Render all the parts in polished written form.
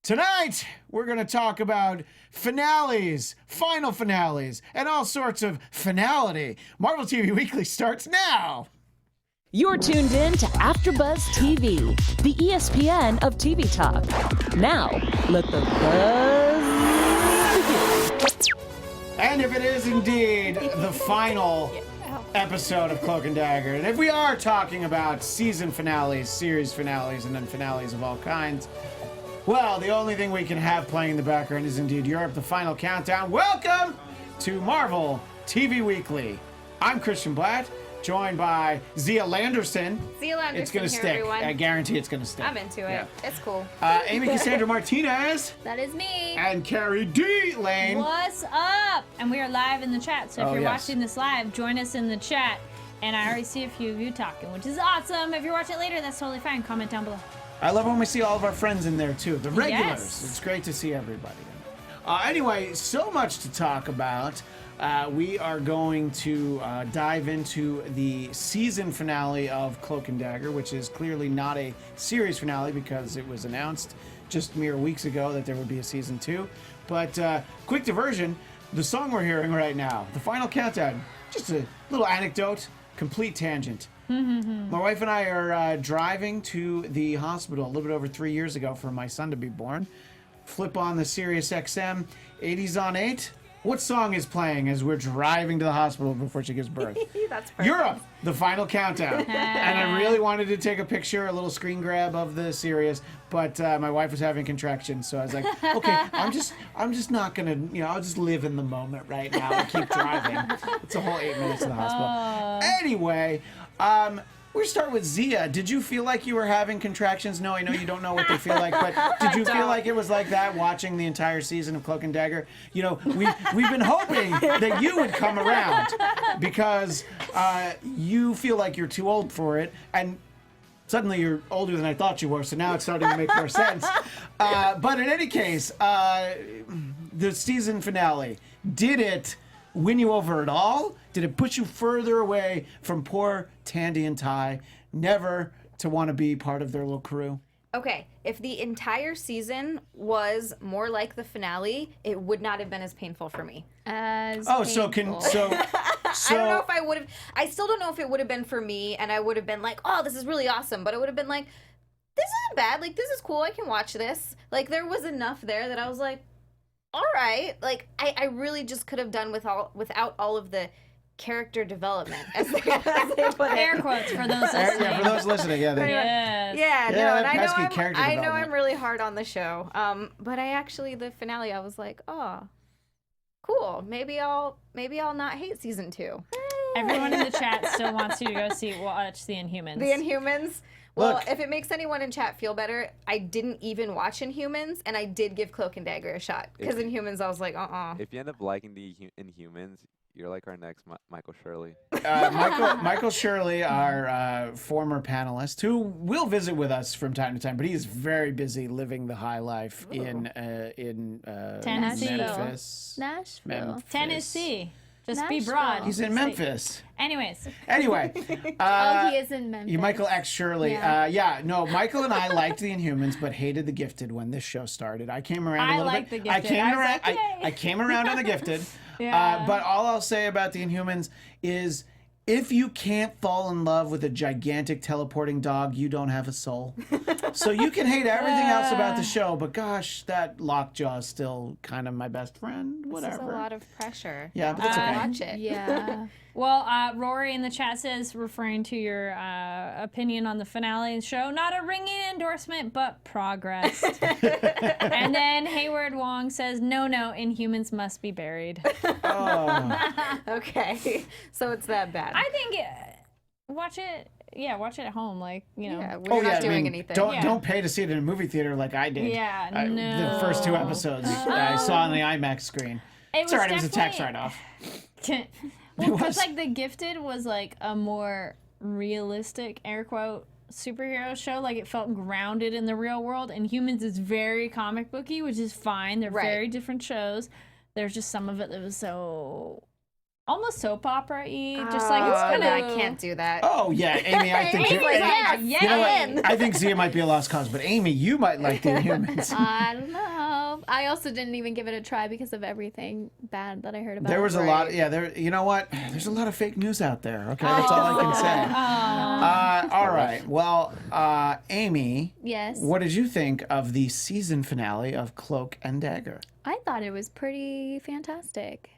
Tonight, we're going to talk about finales, final finales, and all sorts of finality. Marvel TV Weekly starts now. You're tuned in to AfterBuzz TV, the ESPN of TV talk. Now, let the buzz begin. And if it is indeed the final episode of Cloak and Dagger, and if we are talking about season finales, series finales, and then finales of all kinds, well, the only thing we can have playing in the background is indeed Europe, the final countdown. Welcome to Marvel TV Weekly. I'm Christian Bladt, joined by Zia Landerson. Zia Landerson, it's gonna here, stick. everyone. I guarantee it's gonna stick. I'm into it. Yeah. It's cool. Amy Cassandra Martinez. That is me. And Kari Lane. What's up? And we are live in the chat, so if you're yes. watching this live, join us in the chat. And I already see a few of you talking, which is awesome. If you're watching it later, that's totally fine. Comment down below. I love when we see all of our friends in there too, the regulars. Yes. It's great to see everybody. Anyway, so much to talk about. We are going to dive into the season finale of Cloak and Dagger, which is clearly not a series finale because it was announced just mere weeks ago that there would be a season 2. But quick diversion, the song we're hearing right now, the final countdown, just a little anecdote, complete tangent. My wife and I are driving to the hospital a little bit over 3 years ago for my son to be born. Flip on the Sirius XM 80s on 8. What song is playing as we're driving to the hospital before she gives birth? That's perfect. Europe, the final countdown. And I really wanted to take a picture, a little screen grab of the Sirius, but my wife was having contractions, so I was like, okay, I'm just not gonna, I'll just live in the moment right now and keep driving. It's a whole 8 minutes to the hospital. Anyway, we'll start with Zia. Did you feel like you were having contractions? No, I know you don't know what they feel like, but did you feel like it was like that watching the entire season of Cloak and Dagger? We've been hoping that you would come around because you feel like you're too old for it, and suddenly you're older than I thought you were, so now it's starting to make more sense. But in any case, the season finale, did it win you over at all? Did it push you further away from poor Tandy and Ty, never to want to be part of their little crew? Okay, if the entire season was more like the finale, it would not have been as painful for me. As So painful. I don't know if I would have. I still don't know if it would have been for me, and I would have been like, "Oh, this is really awesome," but it would have been like, "This isn't bad. Like, this is cool. I can watch this." Like, there was enough there that I was like, "All right." Like, I really just could have done without all of the character development, as they put it. Air quotes for those listening. Yeah, for those listening, Yes. Yeah, no, that and pesky character I know development. I'm really hard on the show. But the finale, I was like, oh, cool. Maybe I'll not hate season 2. Everyone in the chat still wants you to go watch The Inhumans. The Inhumans. Well, Look. if it makes anyone in chat feel better, I didn't even watch Inhumans, and I did give Cloak and Dagger a shot because Inhumans, I was like, If you end up liking the Inhumans, you're like our next Michael Shirley. Michael Shirley, our former panelist, who will visit with us from time to time, but he is very busy living the high life in Tennessee. Memphis. Nashville. Tennessee. Just be Nashville. broad. He's in Memphis. Anyways. Anyway. Oh, he is in Memphis. You, Michael X. Shirley. Yeah. No, Michael and I liked The Inhumans, but hated The Gifted when this show started. I came around a I little liked bit. The Gifted. I was like, yay. I came around on The Gifted. Yeah. But all I'll say about The Inhumans is if you can't fall in love with a gigantic teleporting dog, you don't have a soul. So you can hate everything else about the show, but gosh, that Lockjaw is still kind of my best friend. Whatever. this is a lot of pressure. Yeah, but it's okay. Watch it. Yeah. Well, Rory in the chat says, referring to your opinion on the finale show, not a ringing endorsement, but progress. And then Hayward Wong says, no, Inhumans must be buried. Oh. Okay, so it's that bad. I think, watch it at home, Yeah, we're not doing anything. Don't pay to see it in a movie theater like I did. Yeah, no. The first 2 episodes I saw on the IMAX screen. It Sorry, it was a tax definitely- write-off. Well, It because was. The Gifted was a more realistic, air quote, superhero show. Like, it felt grounded in the real world, and Humans is very comic booky, which is fine. They're Right. very different shows. There's just some of it that was so almost soap opera-y. Just like it's kind I of. can't do that. Oh yeah, Amy. I think Amy's like, yes, you know in. what? I think Zia might be a lost cause, but Amy, you might like the Inhumans. I don't know. I also didn't even give it a try because of everything bad that I heard about. There it. was a lot. Yeah, there. You know what? There's a lot of fake news out there. Okay, that's all I can say. All right. Well, Amy. Yes. What did you think of the season finale of Cloak and Dagger? I thought it was pretty fantastic.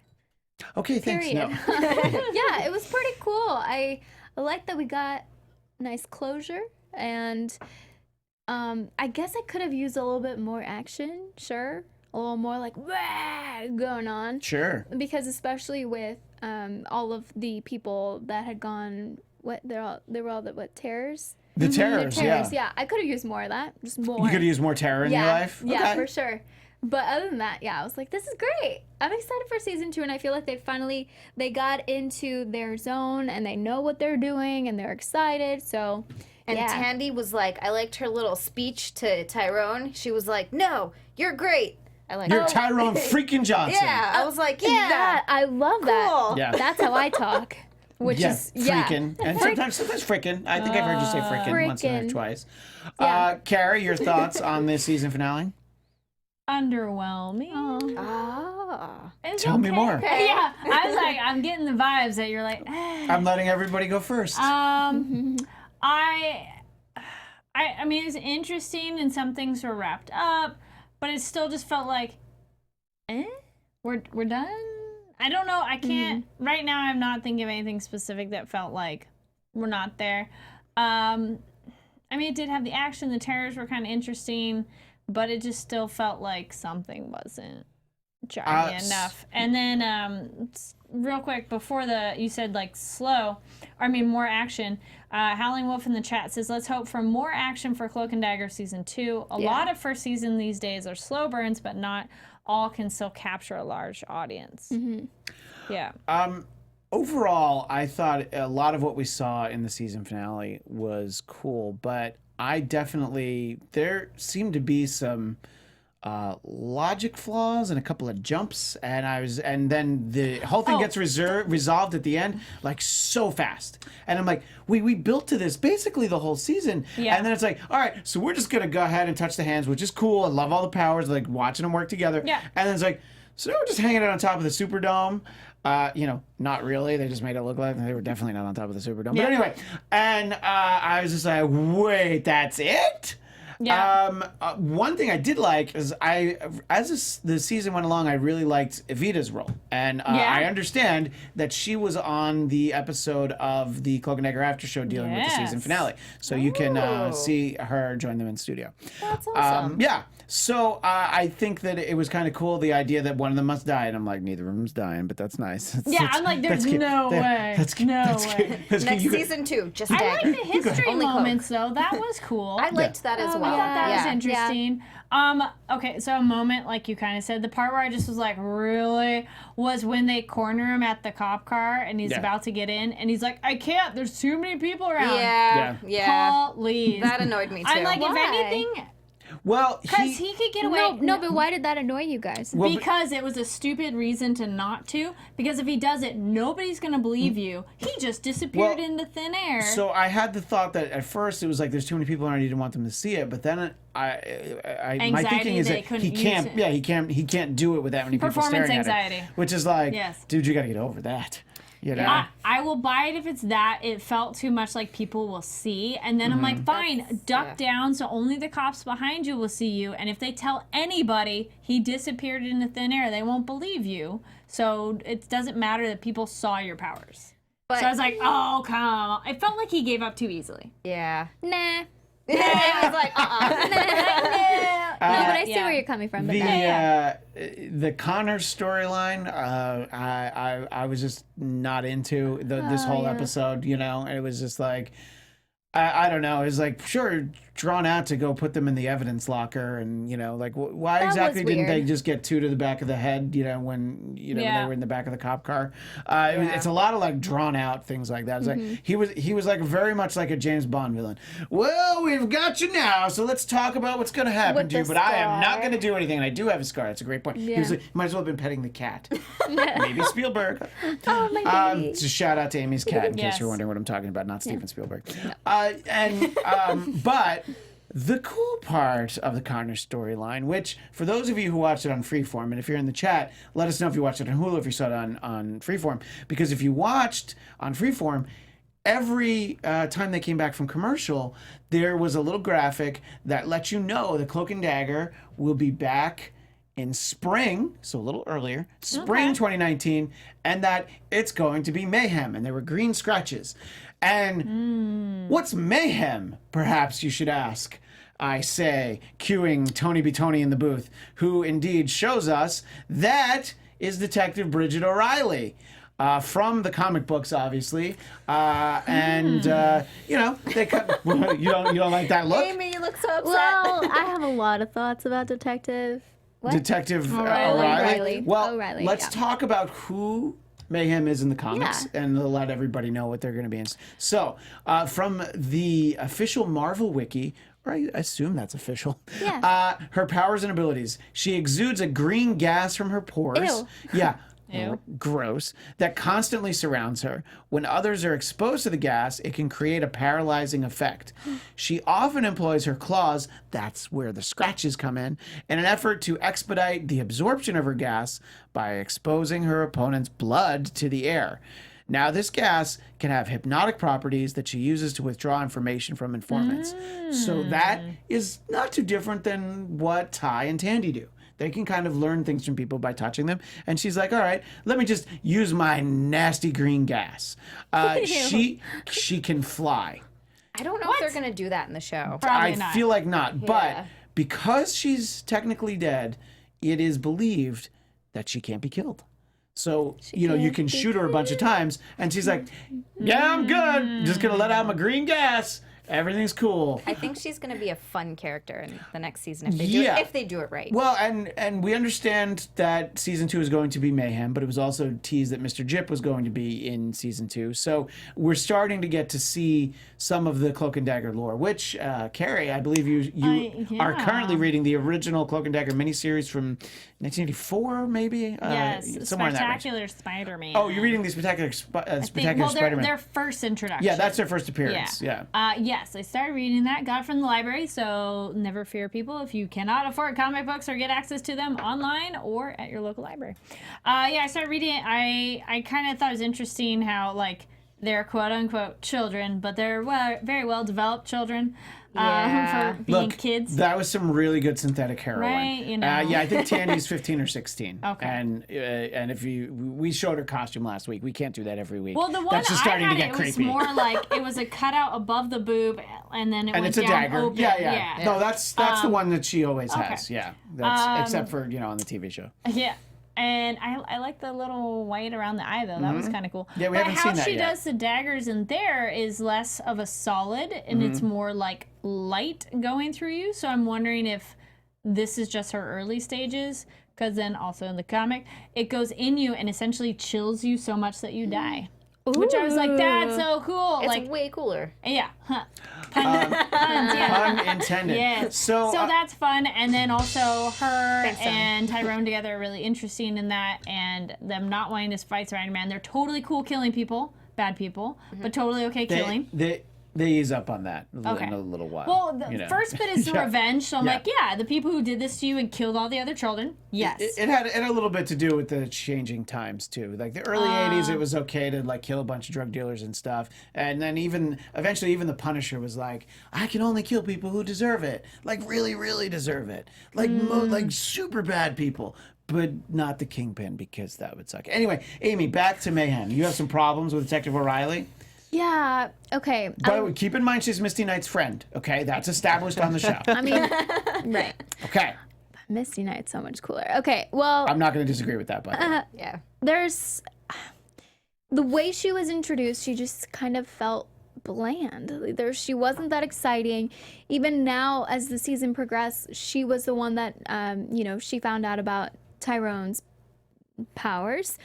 Okay, thanks. Period. No. Yeah, it was pretty cool. I like that we got nice closure, and I guess I could have used a little bit more action. Sure, a little more like "Wah!" going on. Sure. Because especially with all of the people that had gone, they were all the terrors. The The terrors. terrors. Yeah. I could have used more of that. Just more. You could use more terror in your life. Yeah, Okay. for sure. But other than that, yeah, I was like, this is great. I'm excited for season 2, and I feel like they got into their zone and they know what they're doing and they're excited. So, And yeah. Tandy was like, I liked her little speech to Tyrone. She was like, no, you're great. I like You're her. Tyrone freaking Johnson. Yeah, I was like, yeah. That, I love that. Cool. Yeah. That's how I talk. Which Yeah, is, yeah. freaking. And sometimes frickin'. I think I've heard you say frickin' once or Frickin'. twice. Yeah. Carrie, your thoughts on this season finale? Underwhelming. Ah. It's Tell me okay. more. Yeah, I was like, I'm getting the vibes that you're like. I'm letting everybody go first. I mean, it's interesting and some things were wrapped up, but it still just felt like, we're done. I don't know. I can't right now. I'm not thinking of anything specific that felt like we're not there. I mean, it did have the action. The terrors were kind of interesting, but it just still felt like something wasn't jarring enough. And then, real quick before you said like more action. Howling Wolf in the chat says, let's hope for more action for Cloak and Dagger Season 2. A lot of first season these days are slow burns, but not all can still capture a large audience. Yeah. Overall, I thought a lot of what we saw in the season finale was cool, but there seemed to be some logic flaws and a couple of jumps, and then the whole thing gets resolved at the end like so fast, and I'm like, we built to this basically the whole season, and then it's like, all right, so we're just gonna go ahead and touch the hands, which is cool. I love all the powers, like watching them work together, and then it's like, so now we're just hanging it on top of the Superdome. Not really. They just made it look like they were definitely not on top of the Superdome. But anyway, and I was just like, wait, that's it? Yeah. One thing I did like is the season went along, I really liked Evita's role, and I understand that she was on the episode of the Cloak and Dagger after show dealing with the season finale, so you can see her join them in studio. That's awesome. Yeah. So I think that it was kind of cool, the idea that one of them must die, and I'm like, neither of them's dying, but that's nice. I'm like, there's no way. That's way. Next season 2, just I Dagger. like the history Only Cloak. moments though. That was cool. I liked that as well. I thought that was Yeah. interesting. Okay, so a moment, like you kind of said, the part where I just was like, really, was when they corner him at the cop car and he's about to get in, and he's like, I can't, there's too many people around. Yeah. Please. That annoyed me too. I'm like, Why? if anything, Well, because he could get away. No, but why did that annoy you guys? Because it was a stupid reason to not to. Because if he does it, nobody's going to believe you. He just disappeared into thin air. So I had the thought that at first it was like there's too many people and I didn't want them to see it, but then my thinking is they that couldn't he can't. use it. Yeah, he can't do it with that many people Performance staring anxiety. at it. Which is like, Yes. dude, you got to get over that. You know? I will buy it if it's that. It felt too much like people will see. And then I'm like, fine, duck down so only the cops behind you will see you. And if they tell anybody he disappeared into thin air, they won't believe you. So it doesn't matter that people saw your powers. But, So I was like, oh, come on. It felt like he gave up too easily. yeah. Nah. It was like, No, but I see where you're coming from. But The Connor storyline, I was just not into this whole episode. You know, it was just like, I don't know. It was like, sure, drawn out to go put them in the evidence locker, and like why That exactly was didn't they weird. just get 2 to the back of the head? When when Yeah. they were in the back of the cop car. It's a lot of like drawn out things like that. It's like he was like very much like a James Bond villain. Well, we've got you now, so let's talk about what's going to happen With to you. the But I am not scar. going to do anything, and I do have a scar. That's a great point. He was like, might as well have been petting the cat. Maybe Spielberg. Oh my baby. It's a shout out to Amy's cat, in case Yes. you're wondering what I'm talking about, not Steven Spielberg. But the cool part of the Connor storyline, which for those of you who watched it on Freeform, and if you're in the chat, let us know if you watched it on Hulu, if you saw it on Freeform, because if you watched on Freeform, every time they came back from commercial, there was a little graphic that let you know the Cloak and Dagger will be back in spring, so a little earlier, spring 2019, and that it's going to be mayhem, and there were green scratches. And what's mayhem, perhaps you should ask, I say, cueing Tony B. Tony in the booth, who indeed shows us that is Detective Bridget O'Reilly. From the comic books, obviously, they cut. You don't like that look, Amy, you look so upset. Well, I have a lot of thoughts about Detective. What? Detective O'Reilly. Well, O'Reilly, let's yeah. talk about who Mayhem is in the comics, and let everybody know what they're going to be in. So, from the official Marvel wiki. I assume that's official. Yeah. Her powers and abilities. She exudes a green gas from her pores. Ew. Yeah. Ew. Gross. That constantly surrounds her. When others are exposed to the gas, it can create a paralyzing effect. She often employs her claws, that's where the scratches come in an effort to expedite the absorption of her gas by exposing her opponent's blood to the air. Now, this gas can have hypnotic properties that she uses to withdraw information from informants. So that is not too different than what Ty and Tandy do. They can kind of learn things from people by touching them. And she's like, all right, let me just use my nasty green gas. She can fly. I don't know if they're gonna do that in the show. Probably I not. feel like not. But Yeah. because she's technically dead, it is believed that she can't be killed. So, you can't can be shoot her a bunch of times, and she's like, yeah, I'm good. Just going to let out my green gas. Everything's cool. I think she's gonna be a fun character in the next season if they do it right. Well, and we understand that season 2 is going to be mayhem, but it was also teased that Mr. Jip was going to be in season 2. So we're starting to get to see some of the Cloak and Dagger lore, which Kari, I believe you are currently reading the original Cloak and Dagger miniseries from 1984, maybe. Yes, somewhere in that range. Spectacular Spider-Man. Oh, you're reading the Spectacular Spider-Man. their first introduction. Yeah, that's their first appearance. Yeah. Yes, I started reading that. Got it from the library, so never fear, people. If you cannot afford comic books or get access to them online or at your local library. I started reading it. I kind of thought it was interesting how, like, they're quote-unquote children, but they're very well-developed children Yeah. for being Look, kids. that was some really good synthetic heroin. Right, Yeah, I think Tandy's 15 or 16. Okay. And if we showed her costume last week. We can't do that every week. Well, the one That's just starting I had, to get it was creepy. more like it was a cutout above the boob, and then it and went it's a down dagger. open. Yeah. No, that's the one that she always has. Yeah. That's except for, on the TV show. Yeah. And I like the little white around the eye, though. That was kind of cool. Yeah, we but haven't how seen that she yet. does the daggers in there is less of a solid, and it's more like light going through you. So I'm wondering if this is just her early stages, because then also in the comic, it goes in you and essentially chills you so much that you die. Which I was like, that's so cool. It's like, way cooler. yeah. Huh. Puns, yeah. Pun intended. Yes. So, That's fun. And then also her Thanks, Sam. and Tyrone together are really interesting in that, and them not wanting to fight Spider-Man. They're totally cool killing people, bad people, but totally okay killing. they ease up on that Okay. in a little while. Well, the first bit is the Yeah. revenge. So I'm Yeah. like, yeah, the people who did this to you and killed all the other children. Yes. It had a little bit to do with the changing times too. Like the early '80s, it was okay to like kill a bunch of drug dealers and stuff, and then eventually even the Punisher was like, I can only kill people who deserve it, like really, really deserve it, like like super bad people, but not the Kingpin because that would suck. Anyway, Amy, back to Mayhem. You have some problems with Detective O'Reilly. Yeah. Okay. By the way, keep in mind she's Misty Knight's friend. Okay, that's established on the show. I mean, right. Okay, Misty Knight's so much cooler. Okay. Well, I'm not going to disagree with that, by the way. Yeah. there's the way she was introduced. She just kind of felt bland. She wasn't that exciting. Even now, as the season progressed, she was the one that, she found out about Tyrone's powers.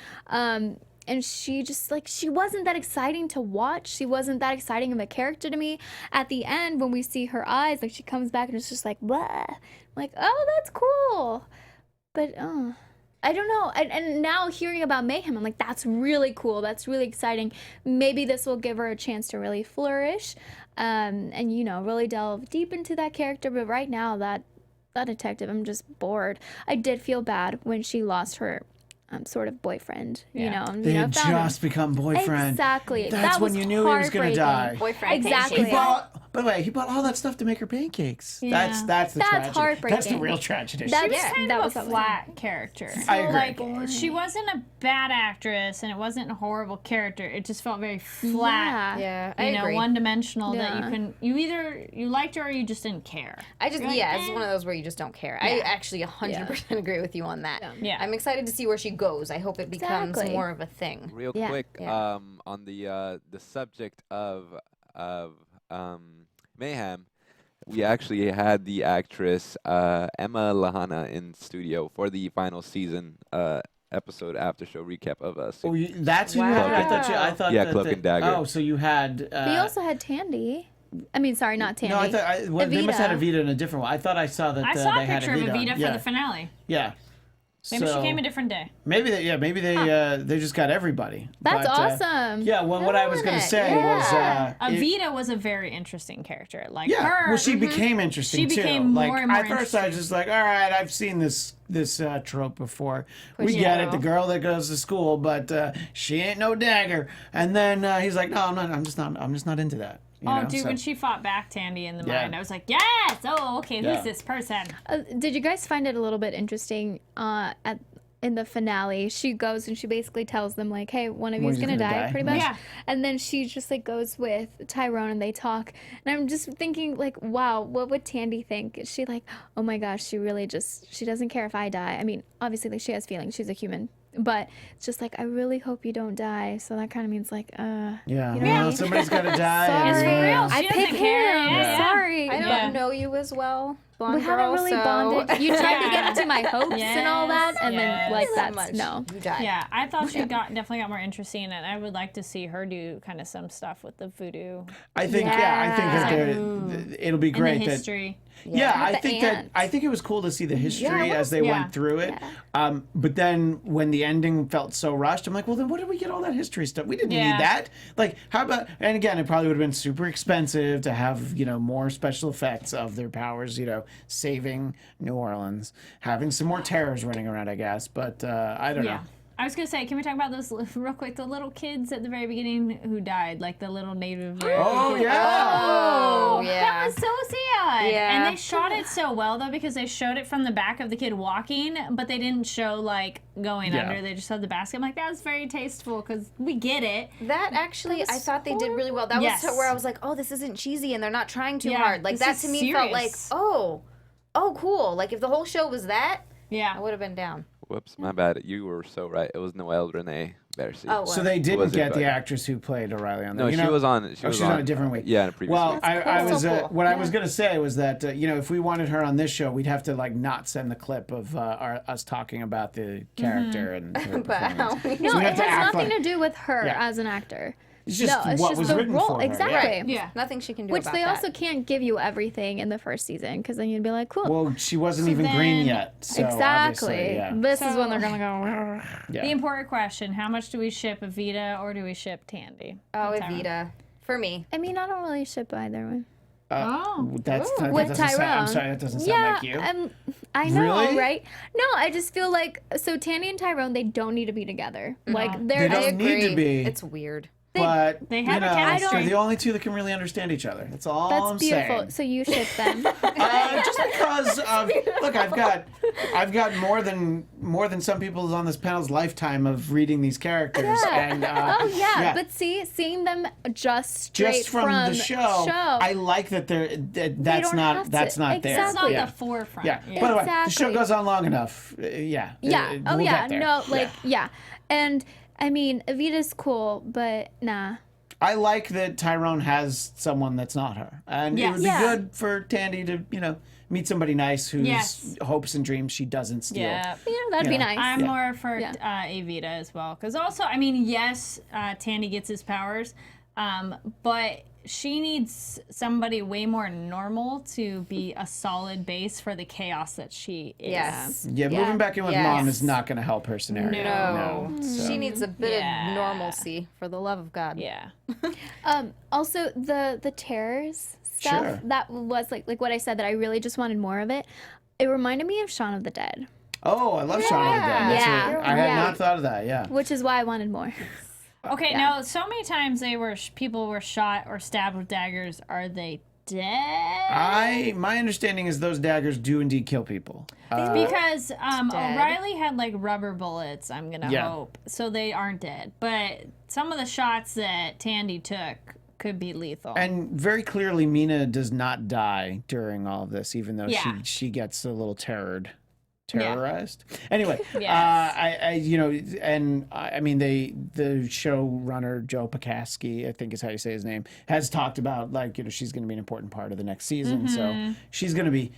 And she just, she wasn't that exciting to watch. She wasn't that exciting of a character to me. At the end, when we see her eyes, she comes back and it's just blah. I'm like, oh, that's cool. But, I don't know. And now hearing about Mayhem, I'm like, that's really cool. That's really exciting. Maybe this will give her a chance to really flourish and, really delve deep into that character. But right now, that detective, I'm just bored. I did feel bad when she lost her sort of boyfriend, They had just become boyfriend. Exactly. That's when you knew he was going to die. Boyfriend. Exactly. By the way, he bought all that stuff to make her pancakes. Yeah. That's the tragedy. heartbreaking. That's the real tragedy. She was Yeah, kind that of was a what was flat character. I agree. She wasn't a bad actress, and it wasn't a horrible character. It just felt very flat. Yeah, I agree. One-dimensional that Yeah. you either liked her or you just didn't care. It's one of those where you just don't care. I actually 100% agree with you on that. Yeah. I'm excited to see where she goes. I hope it becomes Exactly. more of a thing. Real Yeah. quick, Yeah. on the subject of Mayhem, we actually had the actress Emma Lahana in studio for the final season episode after show recap of us. Oh, that's who you had? I thought Yeah, that Cloak and Dagger. Oh, so you had... We also had Tandy. I mean, sorry, not Tandy. No, I thought they must have had Evita. Evita in a different one. I thought I saw that I saw they a had picture of Evita yeah. for the finale. Yeah. Maybe So, she came a different day. Maybe they just got everybody. That's But, awesome. yeah, well, what I was going to say Yeah. was Evita was a very interesting character. Like yeah, her. well, she became interesting She too. became like more and more at first, I was just like, all right, I've seen this trope before. We you get it, go. the girl that goes to school, but she ain't no dagger. And then he's like, no, I'm not. I'm just not into that. You know? Dude, So- when she fought back Tandy in the Yeah. mind, I was like, yes! Oh, okay, Yeah. who's this person? Did you guys find it a little bit interesting in the finale? She goes and she basically tells them like, hey, one of you's gonna die, pretty much. Yeah. And then she just goes with Tyrone and they talk. And I'm just thinking like, wow, what would Tandy think? Is she like, oh my gosh, she really she doesn't care if I die. I mean, obviously she has feelings, she's a human. But it's just like, I really hope you don't die. So that kind of means like, yeah, you know what I well, mean? somebody's got to die. Sorry. It's for real. I She doesn't picked care. him. Yeah. Sorry. I don't Yeah. know you as well, blonde We haven't girl, really so... bonded. You tried to get into my hopes and all that, and Yes, then yes. that's no. You died. Yeah, I thought she definitely got more interesting, and I would like to see her do kind of some stuff with the voodoo I think that it'll be and great the that. history. Yeah, I With the think ant. I think it was cool to see the history it as they Yeah. went through it. But then when the ending felt so rushed, I'm like, well, then what did we get all that history stuff? We didn't Yeah. need that. Like, how about? And again, it probably would have been super expensive to have more special effects of their powers. Saving New Orleans, having some more terrors running around, I guess. But I don't know. I was gonna say, can we talk about those real quick? The little kids at the very beginning who died, like the little Native American. Oh kids. yeah. Oh, That yeah. was so sad. Yeah. And they shot it so well though, because they showed it from the back of the kid walking, but they didn't show like going Yeah. under. They just had the basket. I'm like, that was very tasteful because we get it. That actually, I thought they did really well. That Yes. was where I was like, oh, this isn't cheesy and they're not trying too Yeah, hard. Like, this that is to me felt like, serious. oh, cool. Like, if the whole show was that, Yeah. I would have been down. Whoops, my bad. You were so right. It was Noelle Renee Bercy. Oh, So they didn't Was it get the good? actrous who played O'Reilly on there. No, You she know- was on. She Oh, was she's on a different week. Yeah, in a previous Well, week. I was So cool. what I was gonna say was that if we wanted her on this show, we'd have to not send the clip of us talking about the character and her performance. No, So we it have to has act nothing like- to do with her Yeah. as an actor. It's just no, it's what just was the written role. for her. Exactly. Yeah. Nothing she can do Which about they that. also can't give you everything in the first season, because then you'd be like, cool. Well, she wasn't even green then- yet. So exactly. obviously, yeah. This is when So- they're gonna go. Yeah. The important question: how much do we ship Evita or do we ship Tandy? Oh, That's how- Evita. For me. I mean, I don't really ship either one. That With doesn't sound, I'm Tyrone. sorry, that doesn't sound Yeah, like you. I know, Really? right? No, I just feel like Tandy and Tyrone, they don't need to be together. Like They they're don't need to Agree. be. It's weird. But they have a they're chemistry. the only two that can really understand each other. That's all that's I'm beautiful. saying. So you ship them. Just because of look, I've got more than some people's on this panel's lifetime of reading these characters, and Oh yeah, but seeing them just straight just from the show, I like that that's don't not have to. that's not there. It's not yeah. the forefront. Yeah. By the way, the show Exactly. goes on long enough. Yeah. Yeah. Oh we'll yeah. get there. No, yeah. And I mean, Evita's cool, but nah. I like that Tyrone has someone that's not her, and it Yes. would be Yeah. good for Tandy to meet somebody nice whose Yes. hopes and dreams she doesn't steal. Yeah. That'd be Yeah. nice. I'm more for Yeah. Evita as well. Because also, I mean, yes, Tandy gets his powers, but she needs somebody way more normal to be a solid base for the chaos that she is. Yes. Yeah, moving back in with Yes. mom is not going to help her scenario. No. So. She needs a bit Yeah. of normalcy, for the love of God. Yeah. Also, the terrors stuff, Sure. that was like what I said, that I really just wanted more of it. It reminded me of Shaun of the Dead, Oh, I love Shaun of the Dead. That's Yeah. it. I had Yeah. not thought of that. Yeah. which is why I wanted more. Okay, now so many times people were shot or stabbed with daggers. Are they dead? My understanding is those daggers do indeed kill people. Because dead. O'Reilly had like rubber bullets, I'm gonna Yeah. hope. So they aren't dead. But some of the shots that Tandy took could be lethal. And very clearly, Mina does not die during all of this, even though Yeah. she gets a little terrorized. Anyway, Yes. I mean, the showrunner Joe Pakaski, I think is how you say his name, has talked about she's going to be an important part of the next season. So she's going to be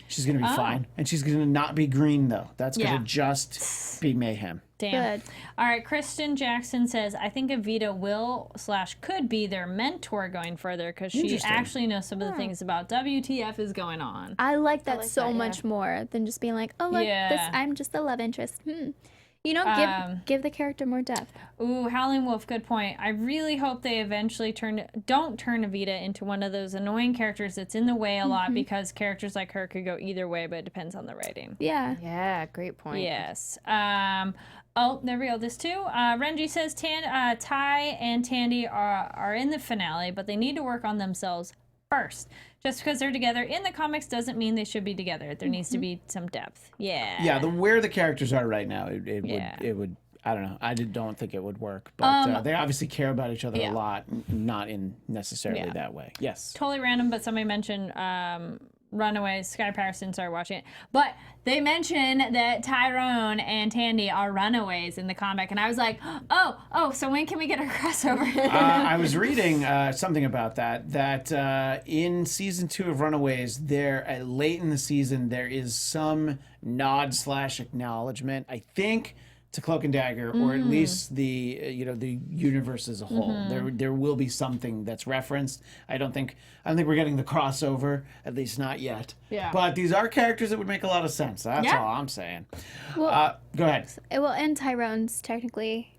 fine, and she's going to not be green though. That's going Yeah. to just be mayhem. Damn. Good. All right, Kristen Jackson says, I think Evita will/could be their mentor going further because she Interesting. actually knows some of the things about WTF is going on. I like that like so that, yeah. much more than just being like, oh look, Yeah. I'm just a love interest. Give the character more depth. Ooh, Howling Wolf, good point. I really hope they eventually don't turn Evita into one of those annoying characters that's in the way a lot because characters like her could go either way, but it depends on the writing. Yeah. Yeah, great point. Yes. Oh, there we go. This too. Renji says Ty and Tandy are in the finale, but they need to work on themselves first. Just because they're together in the comics doesn't mean they should be together. There needs to be some depth. Yeah. Yeah, where the characters are right now, Yeah. it would. I don't know. Don't think it would work, but they obviously care about each other yeah. a lot, not in necessarily Yeah. that way. Yes. Totally random, but somebody mentioned Runaways. Sky Patterson started watching it, but they mentioned that Tyrone and Tandy are runaways in the comic, and I was like, oh, so when can we get a crossover? I was reading something about that. That in season 2 of Runaways, late in the season, there is some nod/acknowledgement, I think, to Cloak and Dagger, or at least the the universe as a whole. There will be something that's referenced. I don't think we're getting the crossover, at least not yet. Yeah. But these are characters that would make a lot of sense. That's Yeah. all I'm saying. Well, Go ahead. and Tyrone's technically.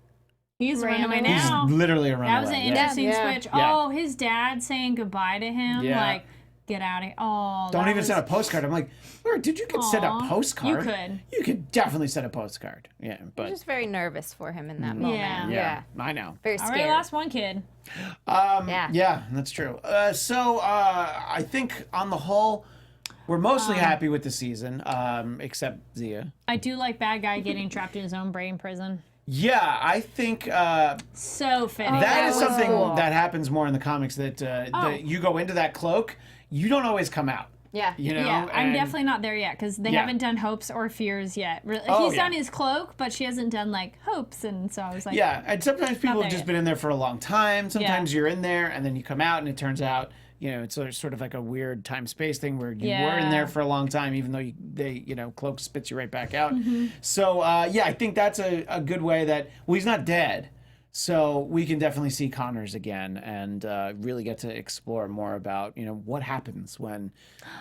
He's a runaway Random. He's now. literally a runaway. That was an yeah. interesting Yeah. switch. Yeah. Oh, his dad saying goodbye to him, Yeah. like, get out of here. Oh, Don't that even was- send a postcard. I'm like, where did you send a Aw, postcard? you could. You could definitely send a postcard. Yeah, I'm but just very nervous for him in that moment. Yeah. yeah, I know. Very I already scared. lost one kid. Yeah. That's true. So I think on the whole, we're mostly happy with the season, except Zia. I do like bad guy getting trapped in his own brain prison. Yeah, I think So fitting. that is was something cool. that happens more in the comics. That you go into that cloak, you don't always come out. Yeah. You know, Yeah, I'm and- definitely not there yet because they Yeah. haven't done hopes or fears yet. Oh, He's yeah. done his cloak, but she hasn't done like hopes, and so I was like, Yeah, and sometimes people there have just yet. been in there for a long time. Sometimes you're in there and then you come out and it turns out, it's sort of like a weird time-space thing where you were in Yeah. there for a long time, even though Cloak spits you right back out. Mm-hmm. So, I think that's a good way that, he's not dead. So we can definitely see Connors again and really get to explore more about, what happens when,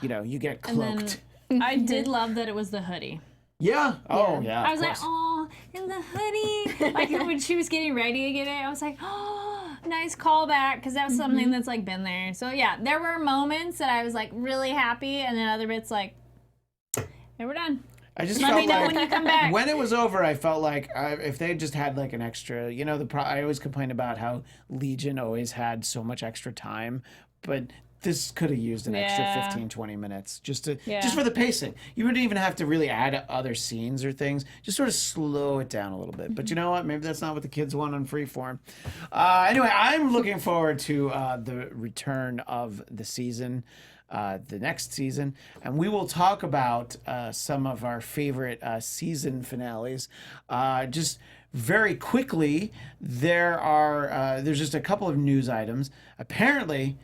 you get And then cloaked. I did love that it was the hoodie. Yeah. Oh, yeah. I was of like, course. oh, in the hoodie. Like when she was getting ready to get it, I was like, oh, nice callback, because that was something that's like been there. So yeah, there were moments that I was like really happy, and then other bits like, hey, we're done. I just Let felt me know like when you come back. when it was over, I felt like if they just had like an extra, I always complain about how Legion always had so much extra time, but this could have used an extra Yeah. 15, 20 minutes just Yeah. for the pacing. You wouldn't even have to really add other scenes or things. Just sort of slow it down a little bit. But you know what? Maybe that's not what the kids want on Freeform. Anyway, I'm looking forward to the return of the season. the next season, and we will talk about some of our favorite season finales. Just very quickly, there's just a couple of news items. Apparently,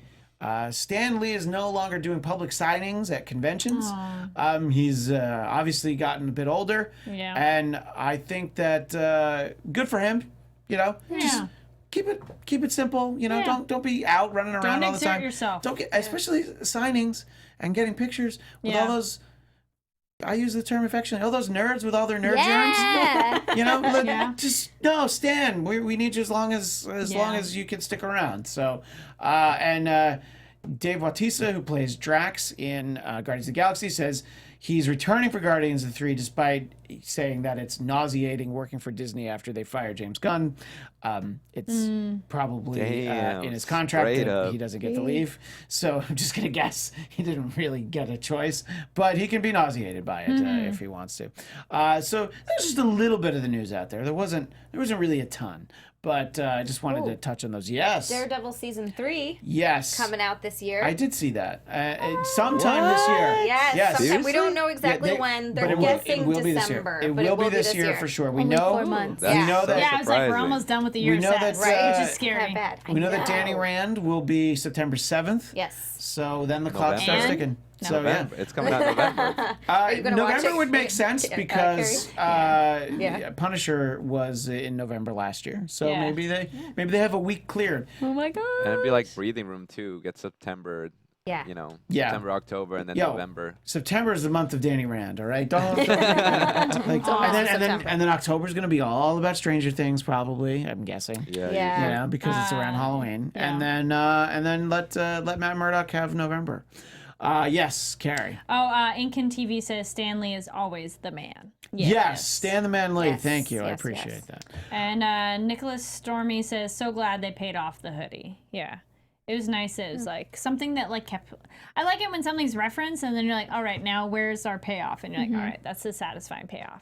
Stan Lee is no longer doing public signings at conventions. He's obviously gotten a bit older, and I think that good for him. Just keep it simple. Don't be out running around all the time. Don't exert yourself. Don't get, especially signings and getting pictures with all those. I use the term affectionately. All those nerds with all their nerd germs. Just no, Stan. We need you as long as you can stick around. So, and Dave Bautista, who plays Drax in Guardians of the Galaxy, says he's returning for Guardians of the 3, despite saying that it's nauseating working for Disney after they fired James Gunn. It's probably in his contract that he doesn't get to leave. So I'm just going to guess he didn't really get a choice, but he can be nauseated by it if he wants to. So there's just a little bit of the news out there. There wasn't really a ton. But I just wanted to touch on those. Yes. Daredevil Season 3. Yes. Coming out this year. I did see that. Sometime this year. Yes. Yes. We don't know exactly when. They're guessing December. It will be this year for sure. We Only know 4 months. We know that. Yeah, I was like, we're almost done with the year. We know that, which is scary. We know that Danny Rand will be September 7th. Yes. So then the clock starts ticking. So November. It's coming out in November. November would make sense because Punisher was in November last year. So maybe they have a week cleared. Oh my god. And it'd be like Breathing Room too. Get September. Yeah. September, October, and then November. September is the month of Danny Rand. All right. And then October's going to be all about Stranger Things, probably. I'm guessing. Yeah. Because it's around Halloween. Yeah. And then let Matt Murdock have November. Yes, Kari. Incan TV says Stanley is always the man. Yes, Stan the Man Lee. Yes, Thank you. yes, I appreciate that. And Nicholas Stormy says, so glad they paid off the hoodie. Yeah. It was nice. It was like something that kept. I like it when something's referenced and then you're like, all right, now where's our payoff? And you're like, all right, that's the satisfying payoff.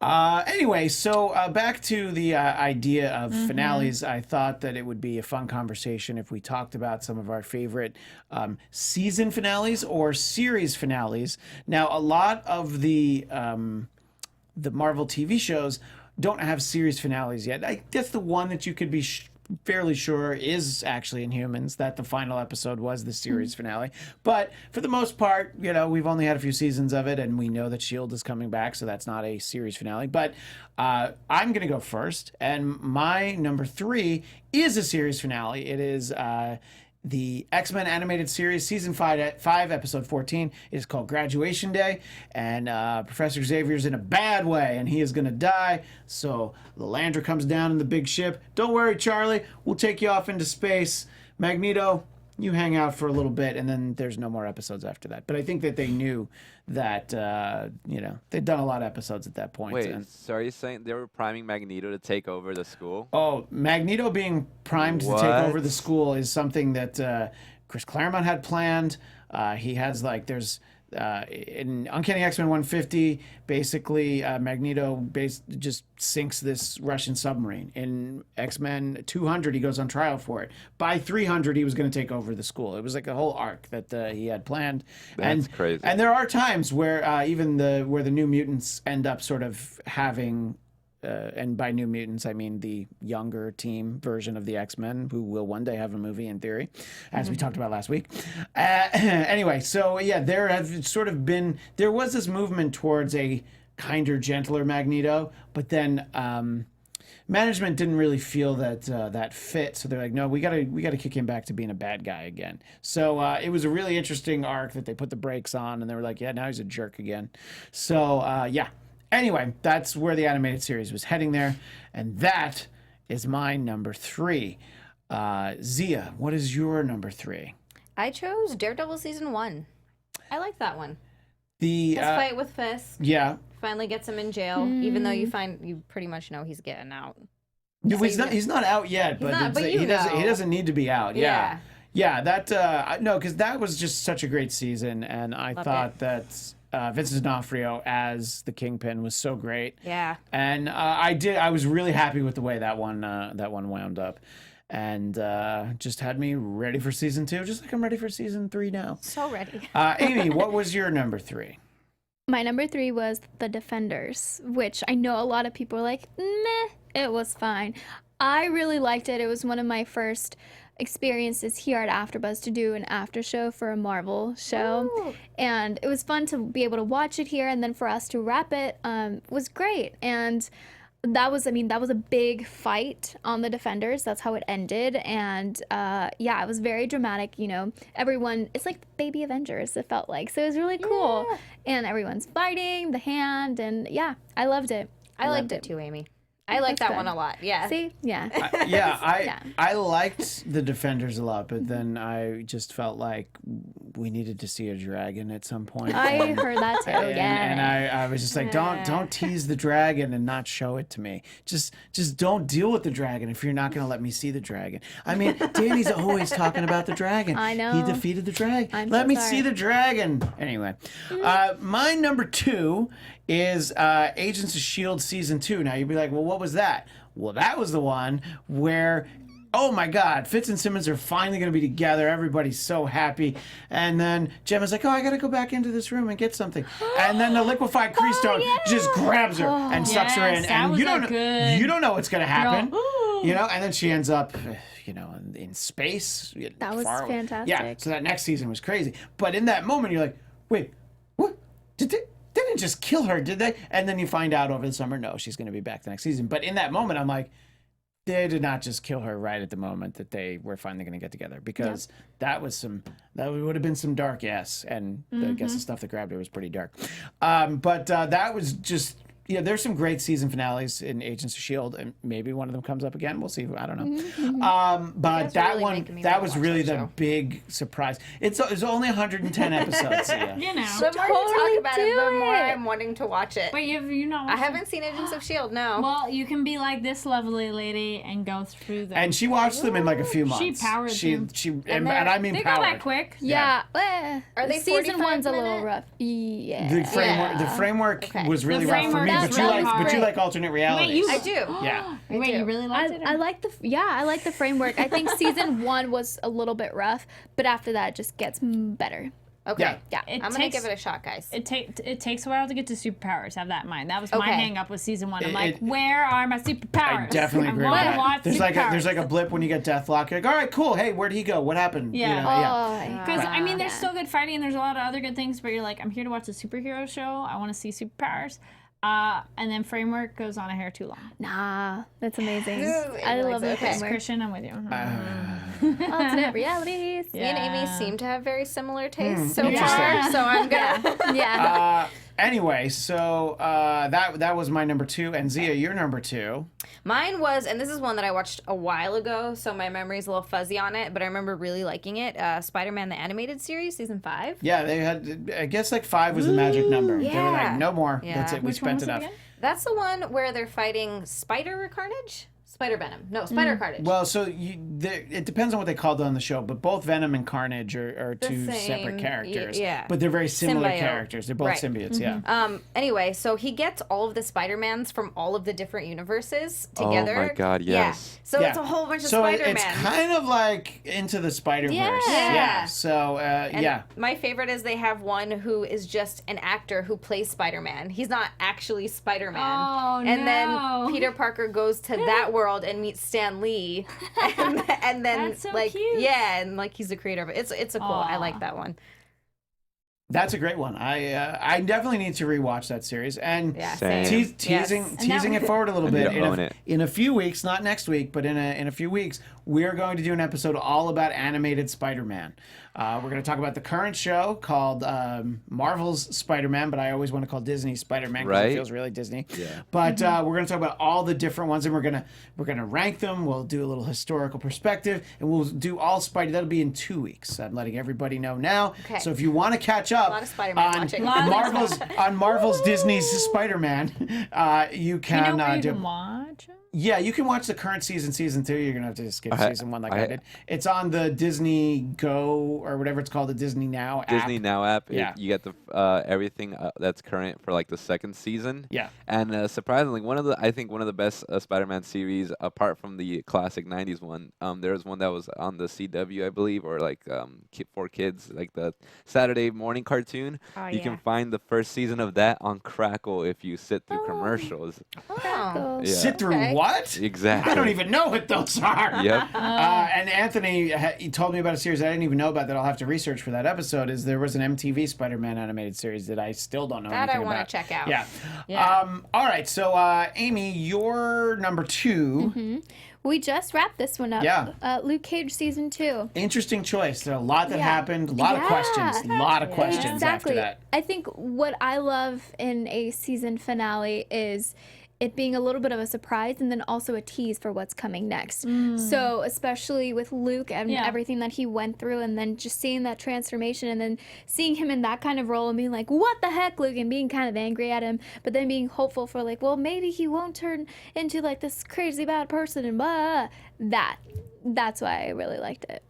Anyway, so back to the idea of finales. I thought that it would be a fun conversation if we talked about some of our favorite season finales or series finales. Now, a lot of the Marvel TV shows don't have series finales yet. I guess the one that you could be fairly sure is actually Inhumans, that the final episode was the series finale. But for the most part, we've only had a few seasons of it, and we know that S.H.I.E.L.D. is coming back, so that's not a series finale. But I'm going to go first, and my number 3 is a series finale. It is the X-Men animated series, season 5, episode 14. It is called Graduation Day, and Professor Xavier's in a bad way, and he is going to die. So Lilandra comes down in the big ship. Don't worry, Charlie. We'll take you off into space. Magneto, you hang out for a little bit, and then there's no more episodes after that. But I think that they knew that, they'd done a lot of episodes at that point. Wait, so are you saying they were priming Magneto to take over the school? Oh, Magneto being primed to take over the school is something that Chris Claremont had planned. He has there's in Uncanny X-Men 150, basically Magneto just sinks this Russian submarine. In X-Men 200, he goes on trial for it. By 300, he was going to take over the school. It was like a whole arc that he had planned. That's crazy. And there are times where where the New Mutants end up sort of having. And by New Mutants, I mean the younger team version of the X-Men, who will one day have a movie in theory, as we talked about last week. Anyway, so there was this movement towards a kinder, gentler Magneto, but then management didn't really feel that fit, so they're like, no, we gotta kick him back to being a bad guy again. So it was a really interesting arc that they put the brakes on, and they were like, yeah, now he's a jerk again. So Anyway, that's where the animated series was heading there, and that is my number 3. Zia, what is your number 3? I chose Daredevil Season 1. I like that one. The His fight with Fisk. Yeah. Finally gets him in jail, even though you pretty much know he's getting out. No, he's not out yet, but he doesn't need to be out. Yeah. No, because that was just such a great season, and I thought that Vincent D'Onofrio as the Kingpin was so great. Yeah. And I was really happy with the way that one wound up. and just had me ready for season 2, just like I'm ready for season 3 now. So ready. Amy, what was your number 3? My number 3 was The Defenders, which I know a lot of people were like, meh, it was fine. I really liked it. It was one of my first experiences here at AfterBuzz to do an after show for a Marvel show. Ooh. And it was fun to be able to watch it here, and then for us to wrap it was great. And that was a big fight on the Defenders. That's how it ended. And it was very dramatic. Everyone, it's like baby Avengers, it felt like. So it was really cool. Yeah. And everyone's fighting the hand, and I loved it. I liked it too, Amy. I like That's that good. one a lot. Yeah. See? Yeah. I liked the Defenders a lot, but then I just felt like we needed to see a dragon at some point. I and- heard that too. And I was just like, don't tease the dragon and not show it to me. Just don't deal with the dragon if you're not going to let me see the dragon. I mean, Danny's always talking about the dragon. I know. He defeated the dragon. I'm Let so me sorry. see the dragon. Anyway, my number 2 is Agents of S.H.I.E.L.D. Season 2. Now, you'd be like, well, what was that? Well, that was the one where, oh my God, Fitz and Simmons are finally going to be together. Everybody's so happy. And then Gemma's like, oh, I got to go back into this room and get something. And then the liquefied Kree just grabs her and sucks her in. Yes, that And was you a don't good- you don't know what's going to happen. Ooh. And then she ends up, in space. That was far away. fantastic. Yeah, so that next season was crazy. But in that moment, you're like, wait, what? They didn't just kill her, did they? And then you find out over the summer, no, she's going to be back the next season. But in that moment, I'm like, they did not just kill her right at the moment that they were finally going to get together, because that would have been some dark, yes. And I guess the stuff that grabbed her was pretty dark. But that was just, there's some great season finales in Agents of S.H.I.E.L.D. and maybe one of them comes up again. We'll see. I don't know. But guys are that really one, making me that wanna was watch really that the show. big surprise. It's only 110 episodes. Yeah. You know. The more you Totally talk about it, the do more it. I'm wanting to watch it. Wait, you not I haven't seen Agents of S.H.I.E.L.D., no. Well, you can be like this lovely lady and go through them. And she watched them in like a few months. She powered She through. and I mean they powered. go that quick. Yeah. Are they Season 45 one's a little minute? rough. Yeah. The framework Okay. was really The rough for me, framework but was really but you hard. like alternate realities. you- I do. Yeah. Wait, you really liked it? I like the framework. I think season 1 was a little bit rough, but after that it just gets better. Okay. Yeah. It I'm going to takes- give it a shot, guys. It takes a while to get to superpowers. Have that in mind. That was my Okay. hang up with season 1. I'm like, It- where are my superpowers? I definitely agree with want to that. watch There's superpowers. like a blip when you get Deathlock. You're like, all right, cool. Hey, where'd he go? What happened? Yeah. Oh, Because, I mean, there's still good fighting and there's a lot of other good things, but you're like, I'm here to watch a superhero show. I want to see superpowers. And then framework goes on a hair too long. Nah, that's amazing. Ooh, I Amy love likes the it. Okay. framework. Christian, I'm with you. Alternate realities. Me and Amy Yeah. seem to have very similar tastes so interesting. far, so I'm gonna. Yeah. Anyway, so that was my number 2, and Zia, your number 2. Mine was, and this is one that I watched a while ago, so my memory's a little fuzzy on it, but I remember really liking it. Spider-Man the Animated Series, season 5. Yeah, they had. I guess like 5 was the magic number. They were yeah. like, no more. Yeah. That's it. We Which one spent was it enough. again? That's the one where they're fighting Spider Carnage? Spider Venom. No, Spider Carnage. Well, so it depends on what they called it on the show, but both Venom and Carnage are two same, separate characters. yeah. But they're very similar Symbiote. characters. They're both Right. symbiotes, yeah. Anyway, so he gets all of the Spider-Mans from all of the different universes together. Oh my God, yes. Yeah. So Yeah. it's a whole bunch of So Spider-Man. it's kind of like Into the Spider-Verse. Yeah. So, And yeah. my favorite is they have one who is just an actor who plays Spider-Man. He's not actually Spider-Man. Oh, and no. then Peter Parker goes to that world and meets Stan Lee. And then That's so like cute. yeah, and like he's the creator of it. It's a cool. I Aw. like that one. That's a great one. I definitely need to rewatch that series. And Yeah. Same. Same. teasing Yes. teasing it forward a little I need bit. to own it. In a few weeks, not next week, but in a few weeks, we're going to do an episode all about animated Spider-Man. We're going to talk about the current show called Marvel's Spider-Man, but I always want to call Disney Spider-Man because it Right. feels really Disney. Yeah. But we're going to talk about all the different ones, and we're gonna rank them. We'll do a little historical perspective, and we'll do all Spidey. That'll be in 2 weeks. I'm letting everybody know now. Okay. So if you want to catch up A lot of Spider-Man on watching. Lot of Marvel's Disney's Spider-Man, you You can know where you do. can watch them? Yeah, you can watch the current season 2. You're gonna have to skip season 1 like I did. It's on the Disney Go or whatever it's called, the Disney Now app. Disney Now app. Yeah. You get the everything that's current for like the second season. Yeah. And surprisingly, I think one of the best Spider-Man series, apart from the classic '90s one. There was one that was on the CW, I believe, or like for kids, like the Saturday morning cartoon. Oh, You yeah. can find the first season of that on Crackle if you sit through commercials. Oh. Yeah. Sit through Okay. what? Exactly. I don't even know what those are. Yep. And Anthony, he told me about a series I didn't even know about that I'll have to research for that episode. Is there was an MTV Spider-Man animated series that I still don't know That I anything wanna about. check out. Yeah. Yeah. All right. So, Amy, your number 2. We just wrapped this one up. Yeah. Luke Cage Season 2. Interesting choice. There are a lot that Yeah. happened. A lot of Yeah. questions. A lot of questions Exactly. after that. I think what I love in a season finale is it being a little bit of a surprise and then also a tease for what's coming next. So especially with Luke and Yeah. everything that he went through, and then just seeing that transformation and then seeing him in that kind of role and being like, what the heck, Luke, and being kind of angry at him, but then being hopeful for like, well, maybe he won't turn into like this crazy bad person and blah. That's why I really liked it.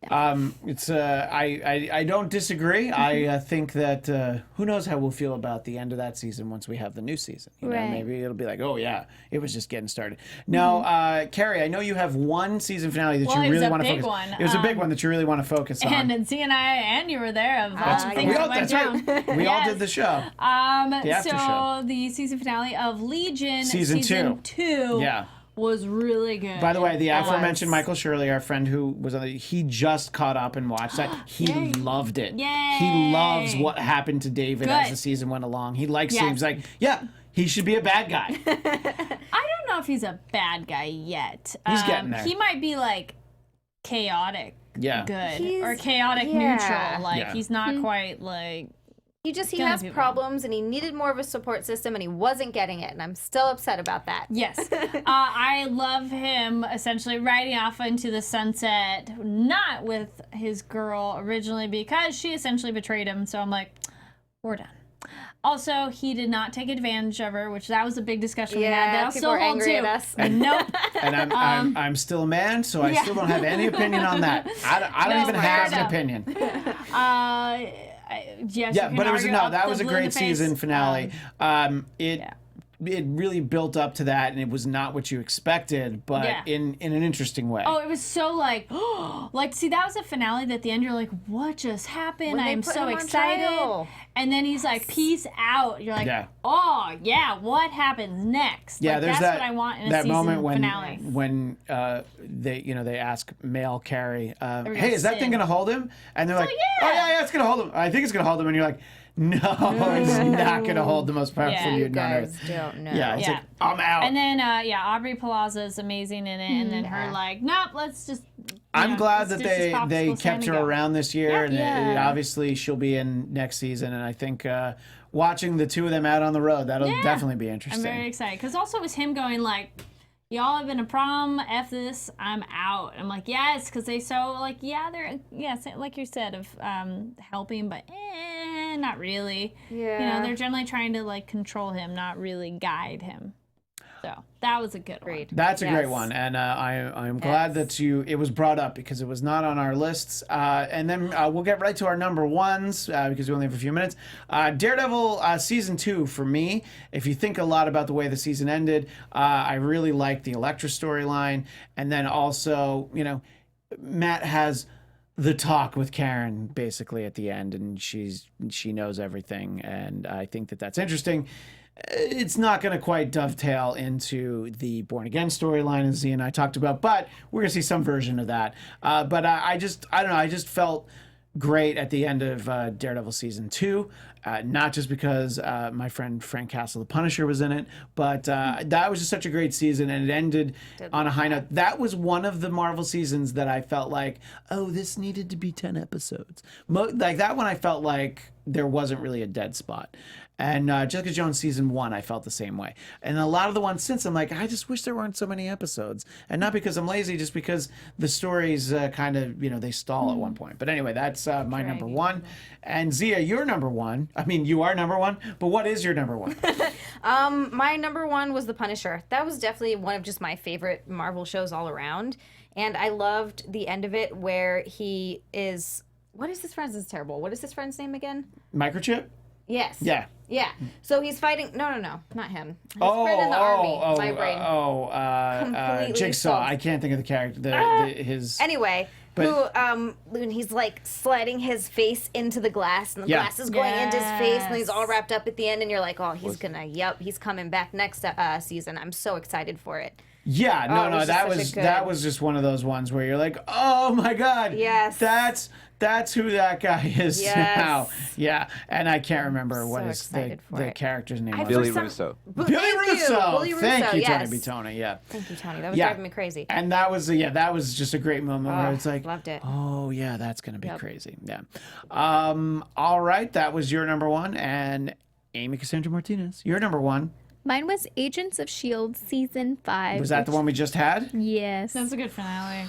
It's I don't disagree. I think that who knows how we'll feel about the end of that season once we have the new season. You know, Right. maybe it'll be like, oh yeah, it was just getting started. Now, Kari, I know you have one season finale that Well, you it was really a want to big focus. one. It was a big one that you really want to focus on. And Z and I and you were there of all the things we that all, went that's down. right. We all Yes. did the show. The after So show. the season finale of Legion Season two. 2 Yeah. was really good. By the way, the It aforementioned was. Michael Shirley, our friend who was on he just caught up and watched that. He Yay. loved it. Yay. He loves what happened to David as Good. the season went along. He likes Yes. him. He's like, yeah, he should be a bad guy. I don't know if he's a bad guy yet. He's getting there. He might be like chaotic Yeah. good or chaotic yeah. neutral. Like Yeah. he's not quite like He Killing has people. problems and he needed more of a support system and he wasn't getting it, and I'm still upset about that. yes. I love him essentially riding off into the sunset, not with his girl originally because she essentially betrayed him. So I'm like, we're done. Also, he did not take advantage of her, which that was a big discussion we had. Yeah, That'll people still were hold angry too. at us. Nope. And I'm still a man, so I Yeah. still don't have any opinion on that. I don't No, even fair have an enough. opinion. Yes, you Yeah, can but it was argue no, up that till was a blue in great the face. season finale. Yeah. It really built up to that, and it was not what you expected, but Yeah. in an interesting way. Oh, it was so like, like, see, that was a finale that the end you're like, what just happened? When I they am put so him on excited. trial. And then he's like, peace out. You're like, Yeah. oh, yeah, what happens next? Yeah, like, there's that's that what I want in a that season moment when finale. they ask male Carrie, we hey, go, is that thing "Sin." gonna hold him? And they're like, yeah. oh yeah, it's gonna hold him. I think it's gonna hold him. And you're like, no, it's not gonna hold the most powerful Yeah. mutant on Guys earth. don't know. Yeah, it's Yeah. like I'm out. And then, Aubrey Plaza is amazing in it. And then her like, nope, let's just. I'm glad let's that ditch this they popsicle stand kept her and go. around this year, Yeah. and it obviously she'll be in next season. And I think watching the two of them out on the road, that'll Yeah. definitely be I'm interesting. very excited because also it was him going like, "Y'all have been a problem. F this. I'm out." I'm like, yes, because they so like, yeah, they're like you said of helping, but not really. Yeah. You know, they're generally trying to like control him, not really guide him. So that was a good one. Agreed. That's a great Yes. one, and I'm glad that it was brought up because it was not on our lists. And then we'll get right to our number ones because we only have a few minutes. Daredevil Season 2 for me. If you think a lot about the way the season ended, I really like the Elektra storyline, and then also Matt has the talk with Karen basically at the end, and she knows everything, and I think that's interesting. It's not going to quite dovetail into the Born Again storyline as Z and I talked about, but we're going to see some version of that. But I don't know. I just felt great at the end of Daredevil Season 2, not just because my friend Frank Castle, the Punisher, was in it, but that was just such a great season, and it ended on a high note. That was one of the Marvel seasons that I felt like, oh, this needed to be 10 episodes. Like that one I felt like there wasn't really a dead spot. And Jessica Jones season 1, I felt the same way. And a lot of the ones since, I'm like, I just wish there weren't so many episodes. And not because I'm lazy, just because the stories kind of, they stall at one point. But anyway, that's my number 1. And Zia, your number 1. I mean, you are number 1, but what is your number 1? My number 1 was The Punisher. That was definitely one of just my favorite Marvel shows all around. And I loved the end of it where he is... What is his friend's? This is terrible. What is his friend's name again? Microchip? Yes. Yeah. Yeah. So he's fighting... No, not him. His friend in the army. My brain. Completely Jigsaw. solved. I can't think of the character. His... Anyway... when he's like sliding his face into the glass and the glass is going into his face and he's all wrapped up at the end and you're like, oh, he's coming back next season. I'm so excited for it. Yeah, no, that was just one of those ones where you're like, oh my God, yes, that's who that guy is now. Yeah, and I can't remember what is the character's name. Billy Russo. Billy Russo. Thank you, yes. Tony B. Tony. Yeah. Thank you, Tony. That was driving me crazy. And that was just a great moment where it's like, loved it. Oh yeah, that's gonna be crazy. Yeah. All right, that was your number 1, and Amy Cassandra Martinez, your number 1. Mine was Agents of S.H.I.E.L.D. Season 5. Was that the one we just had? Yes. That's a good finale.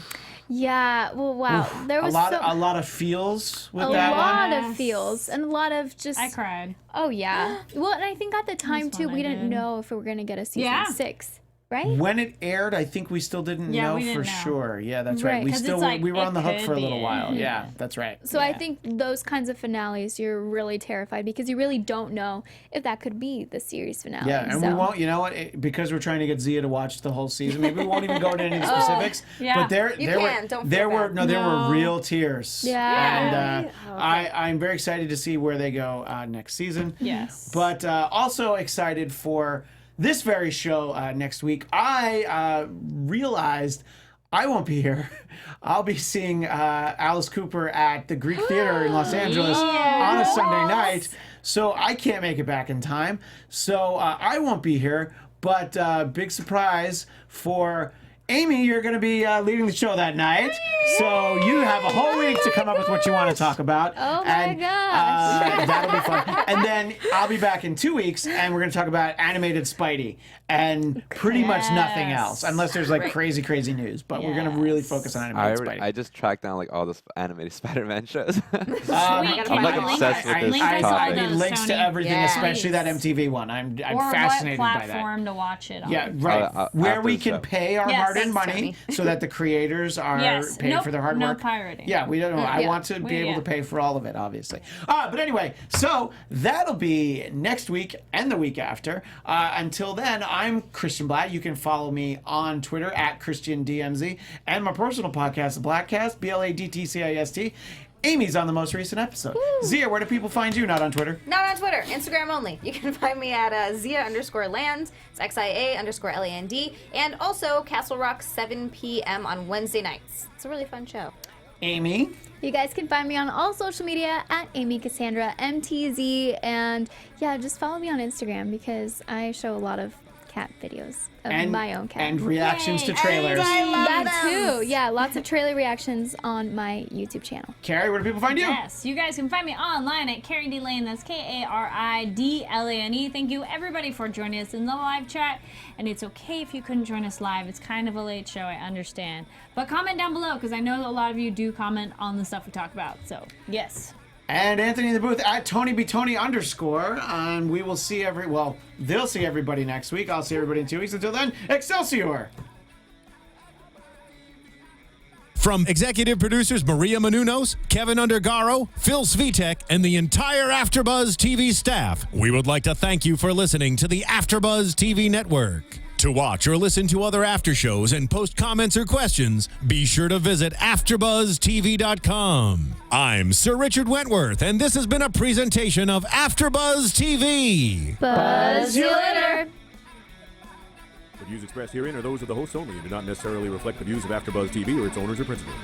Yeah. Well, wow. Oof, there was a lot of feels with that one. A lot of feels and a lot of just. I cried. Oh yeah. Well, and I think at the time too, we didn't know if we were gonna get a season 6. Right? When it aired, I think we still didn't know for sure. Yeah, that's right. We still we were on the hook for a little while. Yeah, that's right. So I think those kinds of finales, you're really terrified because you really don't know if that could be the series finale. Yeah, and we won't. You know what? Because we're trying to get Zia to watch the whole season, maybe we won't even go into any specifics. Yeah. But there were real tears. Yeah. And I'm very excited to see where they go next season. Yes. But also excited for this very show next week. I realized I won't be here. I'll be seeing Alice Cooper at the Greek Theater in Los Angeles on a Sunday night. So I can't make it back in time. So I won't be here. But big surprise for Amy, you're going to be leading the show that night. So you have a whole week to come up with what you want to talk about. Oh my gosh. That'll be fun. And then I'll be back in 2 weeks, and we're going to talk about animated Spidey and pretty much nothing else, unless there's like crazy news. But we're going to really focus on animated Spidey. I just tracked down like all the animated Spider-Man shows. I'm like obsessed with this topic. I need links to everything, especially that MTV one. I'm fascinated by that. What platform to watch it on. Yeah, right. Where we can pay our hard-earned money so that the creators are paid for their hard work. No pirating. Yeah, we don't know. I want to be able to pay for all of it, obviously. But anyway, so that'll be next week and the week after. Until then, I'm Christian Bladt. You can follow me on Twitter at ChristianDMZ and my personal podcast, The Blattcast, BLADTCIST. Amy's on the most recent episode. Woo. Zia, where do people find you? Not on Twitter. Not on Twitter. Instagram only. You can find me at Zia_Land. It's XIA_LAND. And also Castle Rock, 7 p.m. on Wednesday nights. It's a really fun show. Amy. You guys can find me on all social media at Amy Cassandra MTZ. And yeah, just follow me on Instagram because I show a lot of cat videos of my own cat. And reactions to trailers. I love that too. Yeah, lots of trailer reactions on my YouTube channel. Kari, where do people find you? Yes, you guys can find me online at Kari D. Lane. That's KARIDLANE. Thank you everybody for joining us in the live chat. And it's okay if you couldn't join us live. It's kind of a late show, I understand. But comment down below because I know that a lot of you do comment on the stuff we talk about. So, yes. And Anthony in the booth at TonyBTony_. And we will see they'll see everybody next week. I'll see everybody in 2 weeks. Until then, Excelsior! From executive producers Maria Menounos, Kevin Undergaro, Phil Svitek, and the entire AfterBuzz TV staff, we would like to thank you for listening to the AfterBuzz TV network. To watch or listen to other after shows and post comments or questions, be sure to visit AfterBuzzTV.com. I'm Sir Richard Wentworth, and this has been a presentation of AfterBuzz TV. Buzz you later. The views expressed herein are those of the hosts only and do not necessarily reflect the views of AfterBuzz TV or its owners or principals.